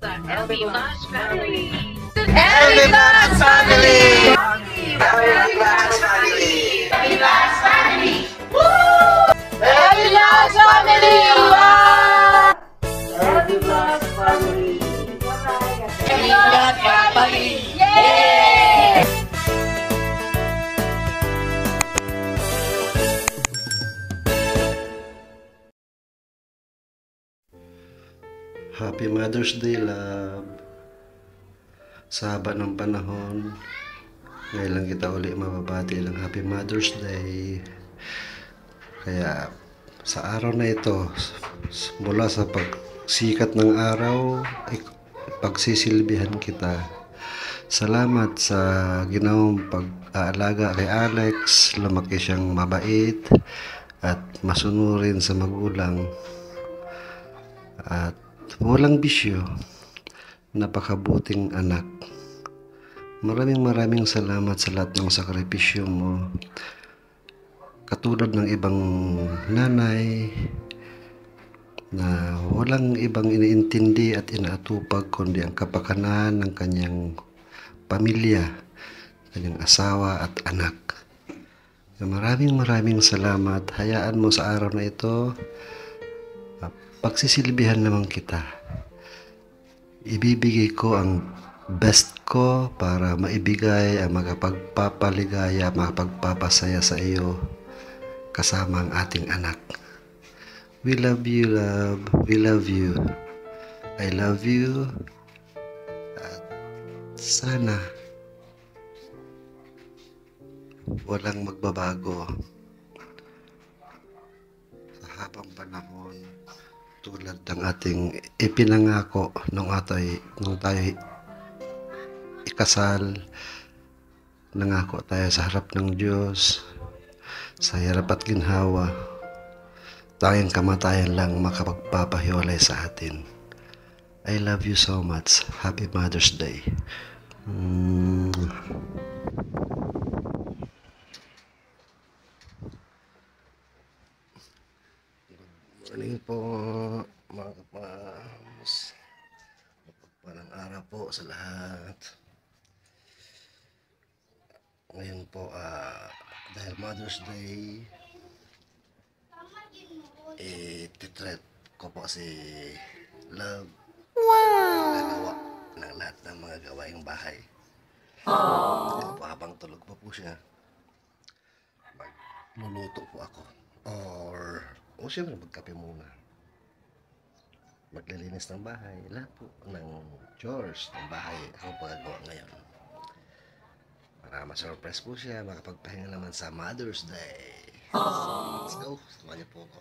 LB Vlogs family. LB Vlogs family! LB Vlogs family. LB Vlogs family. LB Vlogs family! LB Vlogs family. LB Vlogs family! Yay! Happy Mother's Day, love. Sa haba ng panahon, ngayon lang kita uli mababati ng Happy Mother's Day. Kaya sa araw na ito, mula sa pagsikat ng araw, ay pagsisilbihan kita. Salamat sa ginawang pag-aalaga kay Alex. Lumaki siyang mabait at masunurin sa magulang. At walang bisyo. Napakabuting anak. Maraming salamat sa lahat ng sakripisyo mo. Katulad ng ibang nanay na walang ibang iniintindi at inaatupag kundi ang kapakanan ng kanyang pamilya, kanyang asawa at anak. Maraming salamat. Hayaan mo sa araw na ito, pagsisilbihan naman kita. Ibibigay ko ang best ko para maibigay ang makapagpapaligaya, makapagpapasaya sa iyo kasama ang ating anak. We love you, love. We love you. I love you. At sana walang magbabago sa habang panahon, tulad ng ating ipinangako nung tayo ikasal. Nangako tayo sa harap ng Diyos, sa hirap at ginhawa, tanging kamatayan lang makapagpapahiwalay sa atin. I love you so much. Happy Mother's Day. Morning po mga kapams. Mapagpalang araw po sa lahat. Ngayon po dahil Mother's Day, titreat ko po si Love. Nagawa ng lahat ng mga gawaing bahay. Po, habang tulog pa po siya, magluluto po ako. O siyempre magkape muna, maglilinis ng bahay, lahat po ng chores ng bahay ako pagagawa ngayon para ma-surprise po siya, makapagpahinga naman sa Mother's Day. Let's go, samahan niyo po ako.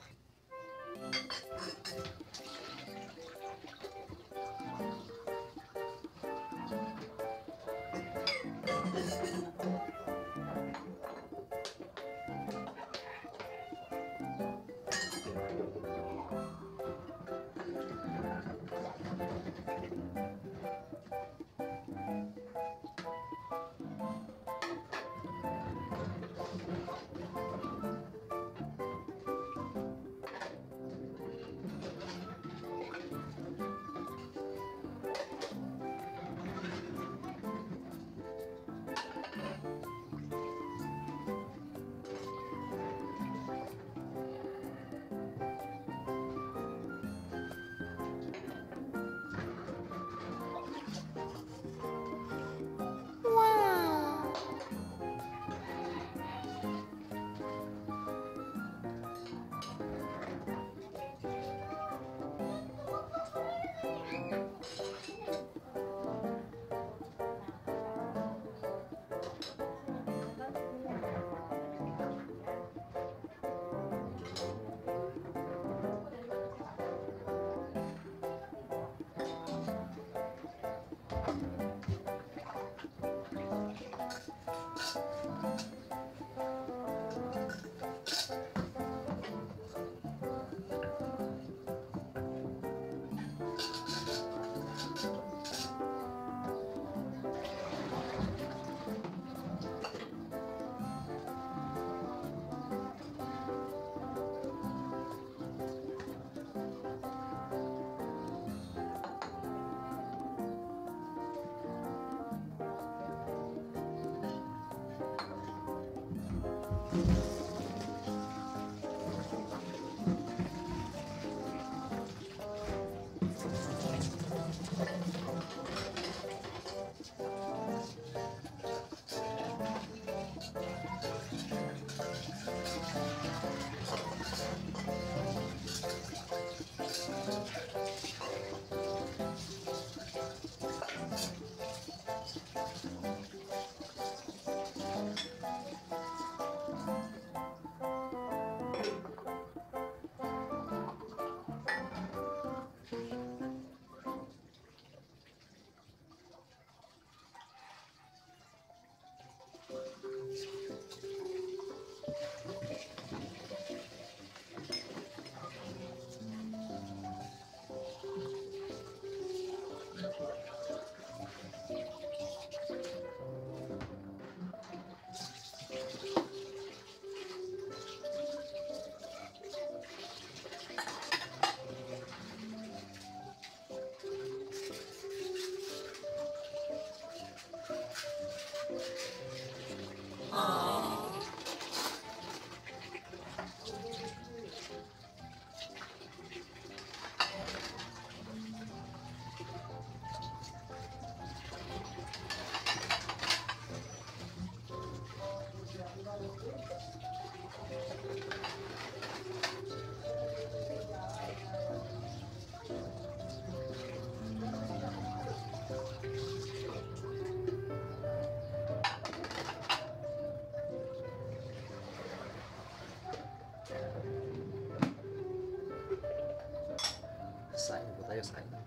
tayo sa inyo.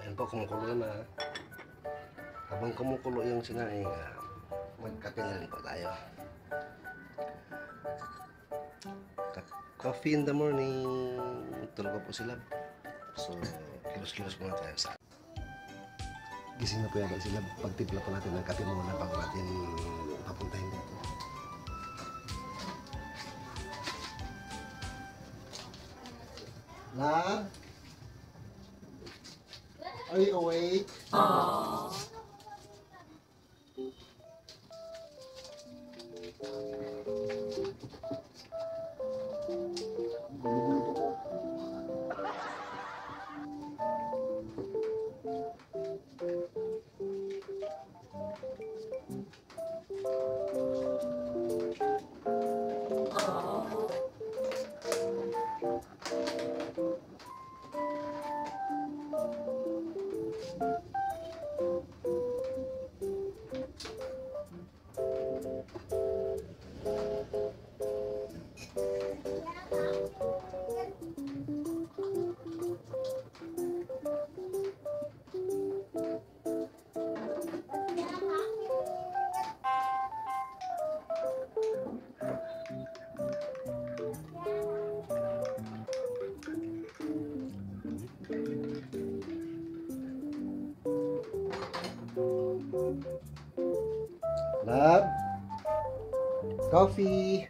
Ayan po, kumukulo na. Habang kumukulo yung sinaing, magkape na rin po tayo. Coffee in the morning. Tulog po sila. So, kilos-kilos muna tayo sa... Gising na po yata sila. Pagtipla po natin ng kape muna bago natin papuntahin dito. Love? Are you awake? Love? Coffee?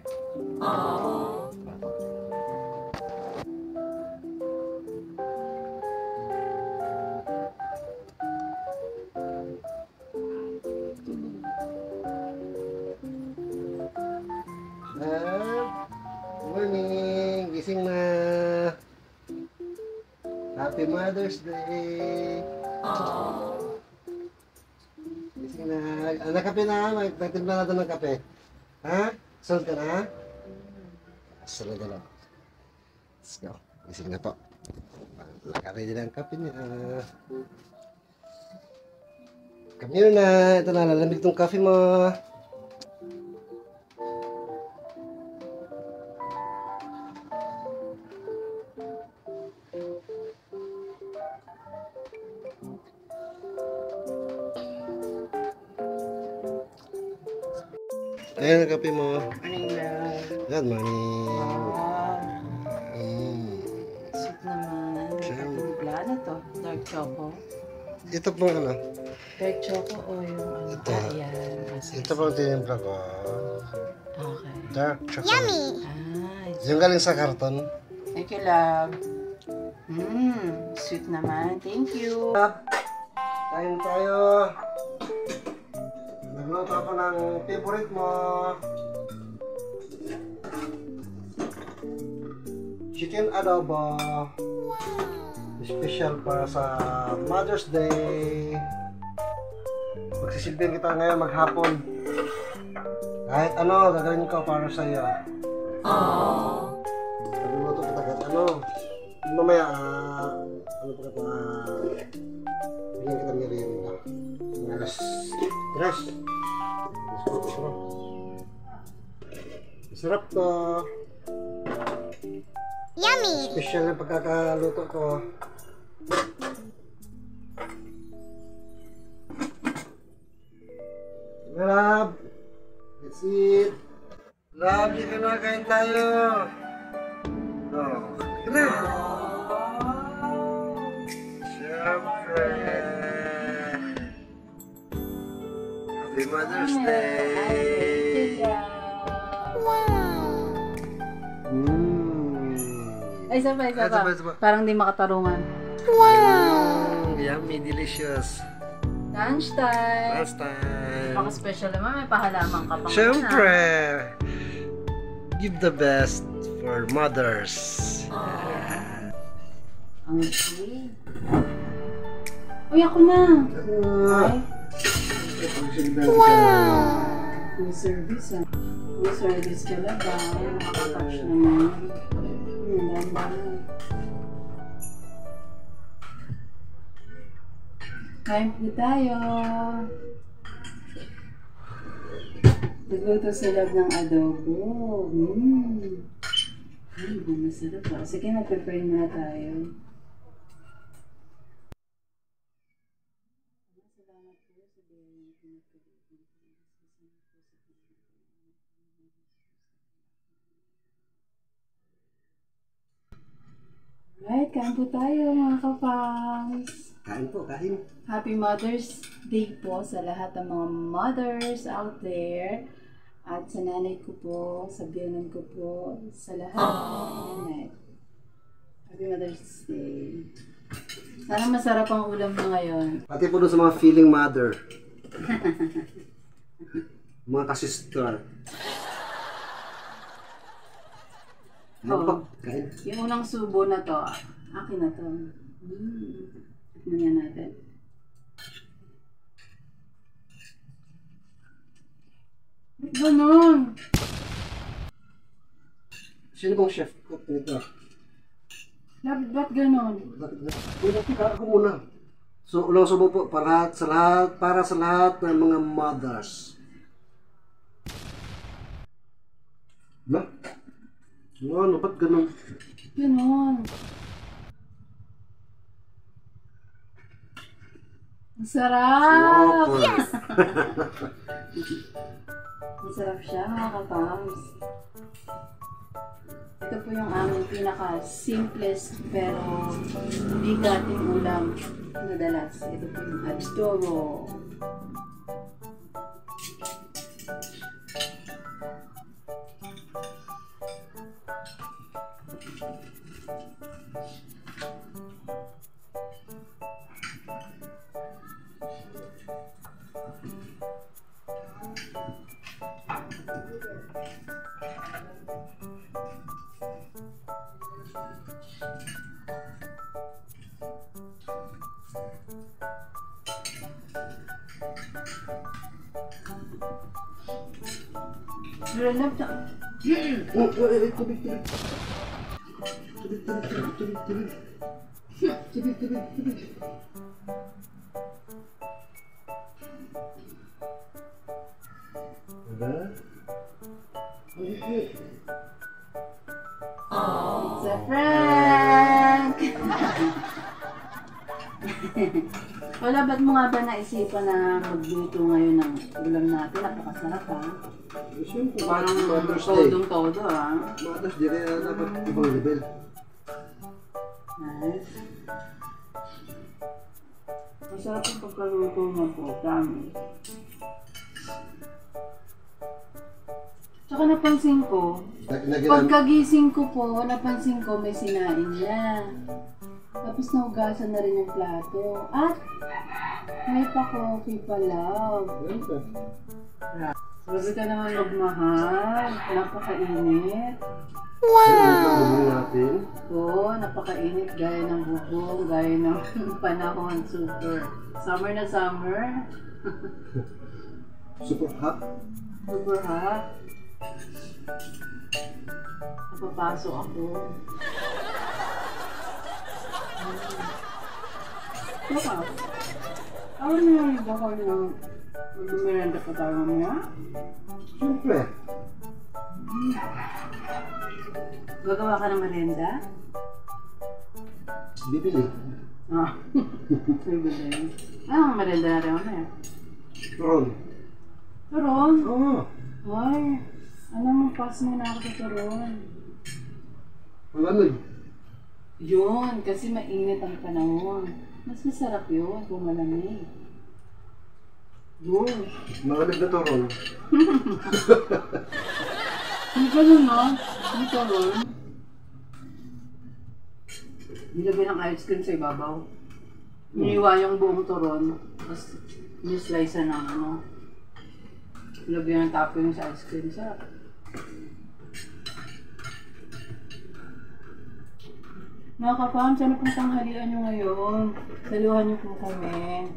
Love? Morning! Gising na! Happy Mother's Day! Gising na! Nakape na! Nagtimpla na ito ng kape. Ha? Sold ka na? Sold ka na. Let's go. Gising na po. Nakaready na ang kape niya. Come here na! Ito na, lalamig itong kape mo. Ayan ang kape mo. Morning lang. Good morning. Sweet naman. Kapitimpla. Ano to? Dark choco? Ito pong ano? Dark choco o yung ano? Ito. Ayan. Ito pong tinimpla ko. Okay. Dark chocolate. Ah, Yung galing sa karton. thank you, love. Sweet naman. Thank you. Kain tayo. Nagluto ako ng favorite mo. Chicken adobo. Special para sa Mother's Day. Magsisilbihan kita ngayon maghapon. Kahit ano, gagawin ko para sa iyo. mamaya, ano pa ito, bigyan kita merienda. Alas 3. Masarap to. Yummy! Special na pagkakaluto ko. Love, let's eat. Love, di ka na, kain tayo. Oh, na. Siyempre. Happy Mother's Day. Ay, isa pa. Isa pa. Parang di makatarungan. Yummy, delicious. Lunch time. Last time. Baka special naman, may pahalaman ka pa. Siyempre. Give the best for mothers. Ang sweet. Uy, ako na. Ay, full service ah. Full service ka lang ba? Nakaka-touch naman. Dandan. Kain po tayo. Nagluto sa lab ng adobo. Masarap ah. Sige, mag-prepare muna tayo. Salamat po sa biyayang pinagpilitin. Right, kain po tayo mga kapangs. Kain po, kain. Happy Mother's Day po sa lahat ng mga mothers out there. At sa nanay ko po, sa biyanan ko po, sa lahat ng nanay. Happy Mother's Day. Sana masarap ang ulam na ngayon. Pati po doon sa mga feeling mother. Mga kasister. Oh. Kain. Yung unang subo na to, akin na to. Tignan natin. Ba't ganun? Sino bang chef cook nito? Ba't ganun? Pagkakita ako muna. So, ulang subo po para sa lahat ng mga mothers. Ba? Ano, ba't ganun? Ganun. Ang sarap! Yes! Masarap siya mga kapams. Ito po yung aming pinaka-simplest pero bigating ulam. Madalas, ito po yung adobo. Relap na. Tubig. Diba? It's a prank! Wala, ba't mo nga ba naisipan na magluto ngayon ng ulam natin? Napakasarap ha? Siyempre, Parang Mother's Day. todong-todo ha? Mother's Day, kaya dapat ibang level. Nice. Masarap yung pagkaluto mo po, dami. Tsaka napansin ko, pagkagising ko po, napansin ko may sinain niya. Tapos nahugasan na rin yung plato. At may pa-coffee pa, love. Sabi ka naman magmahal. Napakainit. Natin. Oo, napakainit. Gaya ng bubong, gaya ng panahon. Super. Summer na summer. Super hot. Super hot. Napapasok ako. Baka. Ako na yung baka ng magmerenda pa tayo mamaya. Siyempre. Gagawa ka ng merenda? Bibili. Ah. Bibili. Anong merenda natin mamaya? Turon. Turon? Oo. Ay. Alam mo, pass mo na ako sa turon. Malamig. Yun, kasi mainit ang panahon. Mas masarap yun kung malamig. Yun. Malamig na turon. Hindi ka nun, no? Hindi ka nun. Nilagay ng ice cream sa ibabaw. Iniwa yung buong turon. Tapos, nislice ng ano. Nilagay ng topping sa ice cream. Sarap. Mga kapam, sana pong tanghalian nyo ngayon. Saluhan nyo po kami.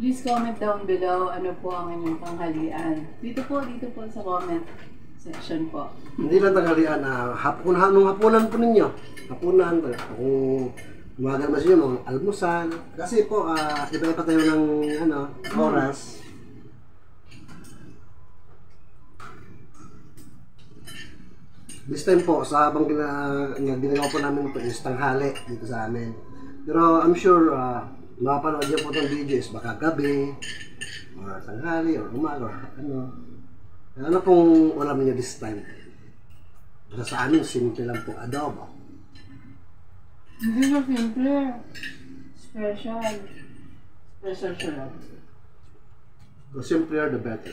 Please comment down below ano po ang inyong tanghalian. Dito po sa comment section po. Hindi lang tanghalian na nung hapunan po ninyo. Hapunan, kung umaga naman siya, mga almusal. Kasi po, iba-iba tayo ng oras. This time po, sa habang ginagawa po namin ito is tanghali dito sa amin. Pero I'm sure, mapanood niyo po itong video is baka gabi, or tanghali, or umaga, or ano. Ano pong ulam niyo this time? Basta sa amin, simple lang po, adobo. Hindi na simple. Special. Special siya lang. The simpler, the better.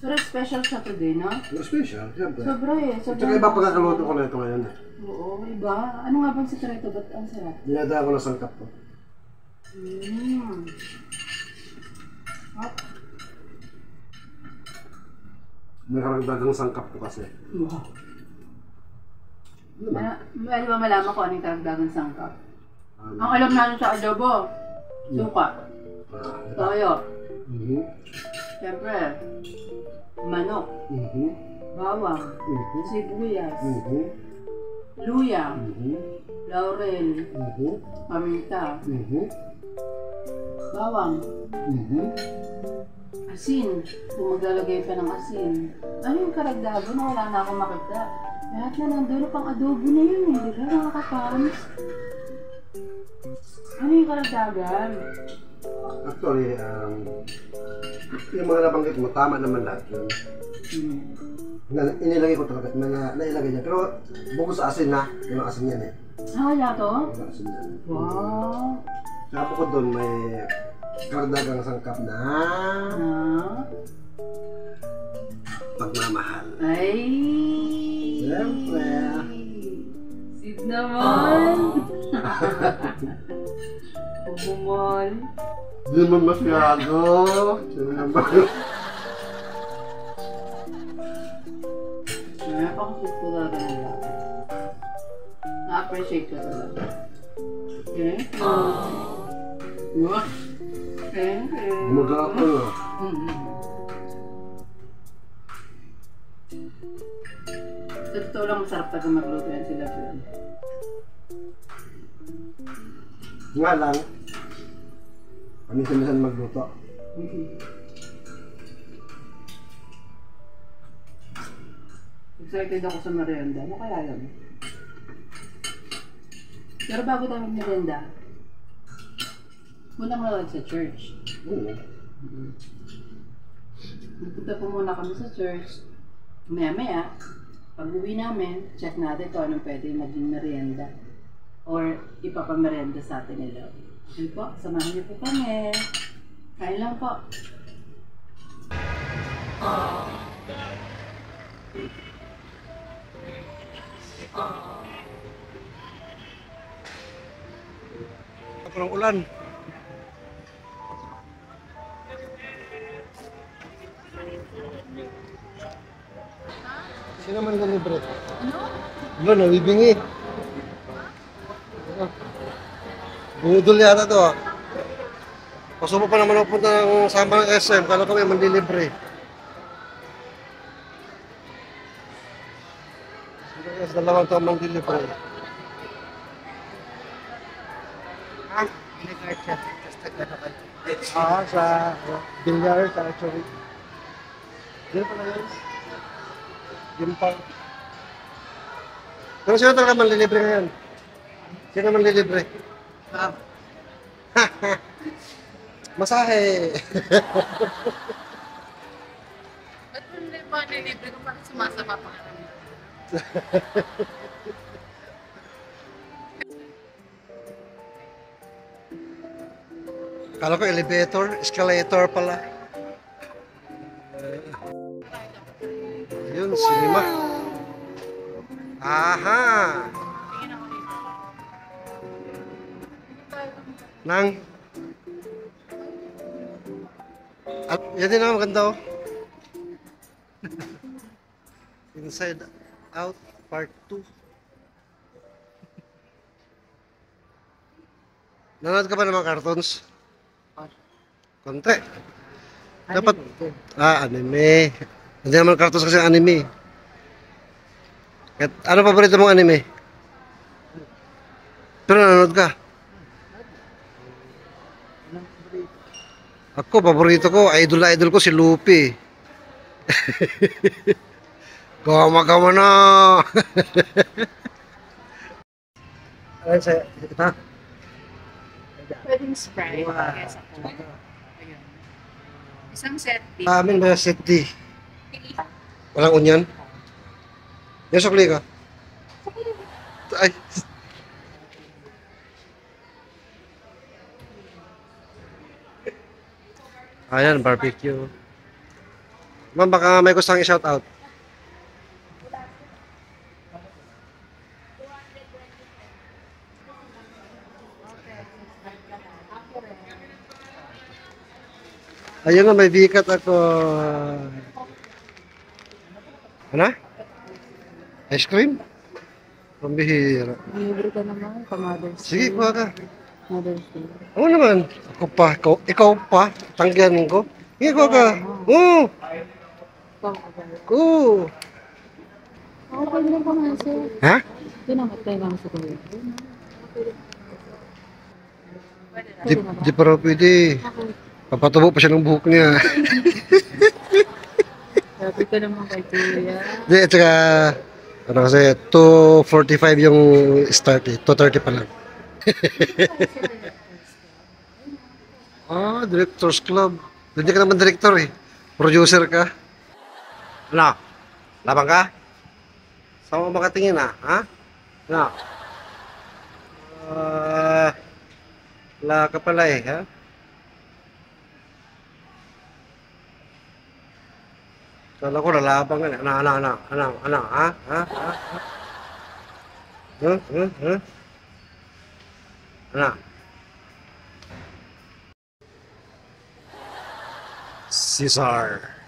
Pero special siya today, no? No special, siyempre. Sobra eh. Sobra. Tsaka iba pagkakaluto ko na ito ngayon. Oo, iba. Ano nga bang sekreto? Ba't ang sarap? Dinadala ko na sangkap ko. Hop. May karagdagang sangkap ko kasi. Wow. Ano ba malaman ko anong karagdagang sangkap? Ang alam natin sa adobo, suka, toyo, siyempre, manok, bawang, sibuyas, luya, laurel, paminta, bawang, asin, kung maglalagay ka ng asin. Ano yung karagdagan na wala na akong makita? Lahat na nandun pang adobo na yun eh, di ba mga kapams? Ano yung karagdagan? Actually, yung mga nabanggit mo, tama naman lahat yun. Inilagay ko talaga, nailagay niya. Pero bukod sa asin na, yung asin yan eh. Wala to? Yung asin yan. Wow! Tsaka bukod doon, may karagdagang sangkap na pagmamahal. Ay! Siyempre. Sid naman! Bumol. Hindi naman masyado. Sino naman? Napakasit ko talaga ng lahat. Na-appreciate ko talaga. Thank you. Thank you. Gumagawa ko na. Sa totoo lang, masarap talaga magluto yan sila. Nga lang, paminsan-minsan magluto. Excited ako sa merienda. Ano kaya yun? Pero bago tayo mag-merienda, punta muna lang sa church. Nagpunta po muna kami sa church. Maya-maya, pag-uwi namin, check natin kung anong pwede maging merienda or ipapamerenda sa atin nila. Ayun po, samahan niyo po kami. Kain lang po. Ako ng ulan. Sino man ka libre? Ano? Ano, nabibingi. Bumudol yata to ah. Pasubo pa naman ako punta ng sama ng SM, kala ko may manlilibre. Sa dalawang taong manlilibre. Nag-art siya. Tapos nag-ano ka. Sa billiard, actually. Yun pala yun. Yun pa. Pero sino talaga manlilibre ngayon? Sino manlilibre? Ma'am. Masahe! Ba't mo nila yung mga nilibre ko parang sumasama pa ka naman? Kala ko elevator, escalator pala. Yun, cinema. Aha! Tingin ako dito. Nang. Yan din naman, maganda oh. Inside Out Part 2. Nanonood ka ba ng mga cartoons? Konti. Dapat, anime. Hindi naman cartoons kasi anime. Kahit, ano paborito mong anime? Pero nanonood ka? Ako, paborito ko, idol ko si Luffy. Gama na. Ano sa'yo? Ha? Pwedeng Sprite. Yes, ako. Ayun. Isang set din. Amin ba set D? Walang onion? Yung sukli ka? Ay. Ayan, barbecue. Ma'am, baka may gustong i-shout out. Ayun nga, may bikat ako. Ano? Ice cream? Pambihira. Libre ka naman pa Mother's Sige, kuha ka. Mother's Day. Oo naman. Ako pa. Ikaw pa. Tanggihan ko. Sige, kuha ka. Oo. Oo. Ako pwede lang pa nga sir. Ha? Pinamatay lang sa kuya. Di pa raw pwede. Papatubo pa siya ng buhok niya. Sabi ko naman kay kuya. Hindi, at saka, ano kasi, 2:45 yung start eh. 2:30 pa lang. Directors Club. Hindi ka naman director eh. Producer ka. Ano? Labang ka? Saan mo makatingin ah? Ha? Ano? Wala ka pala eh, ha? Kala ko lalabang ka na. Ano, ha? Ha? Ha? Ha? Ano? Caesar.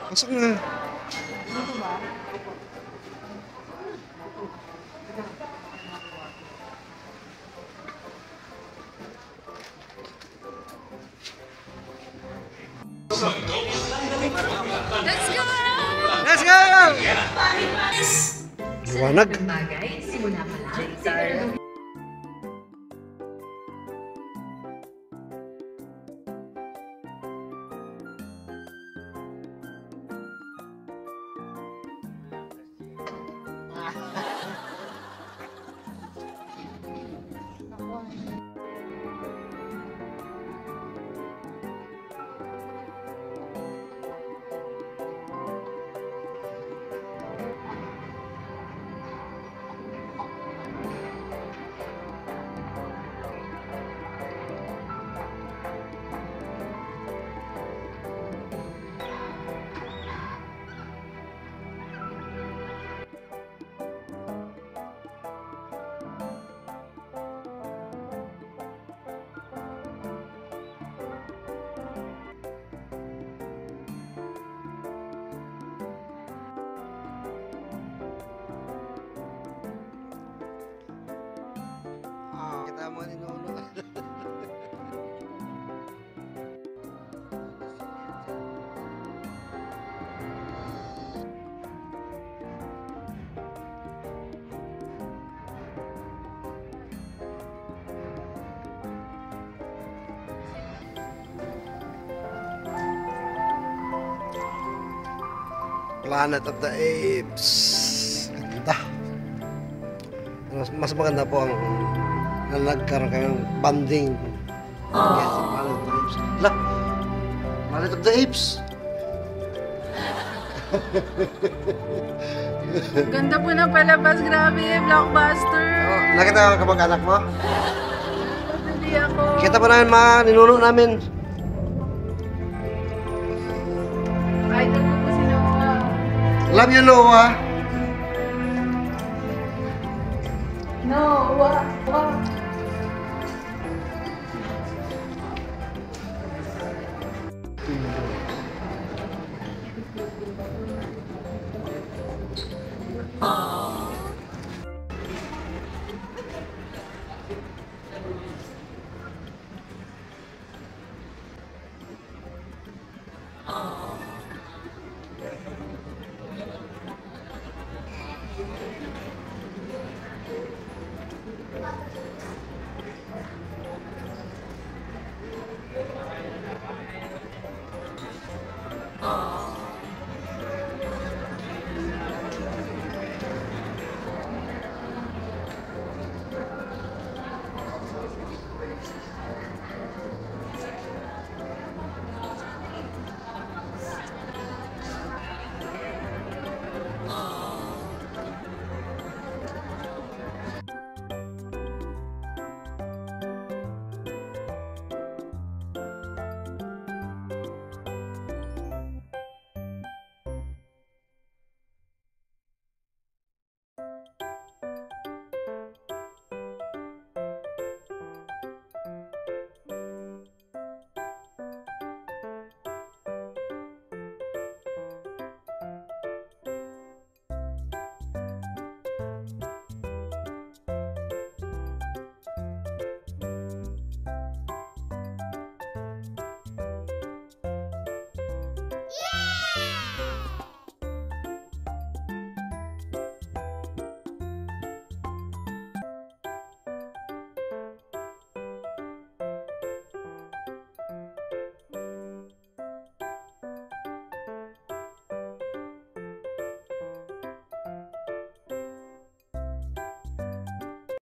Pasok na. Let's go! Let's go! Liwanag. Bagay, simula pa lang. Planet of the Apes. Ganda. Mas maganda po ang na nagkaroon kami ng banding. Yes, Planet of the Apes. La, Planet of the Apes. Ganda po ng palabas, grabe, blockbuster. Oh, nakita ka kamag-anak mo? Hindi ako. Kita pa namin mga ninuno namin. Idol ko po si Noah. Love you, Noah. Noah.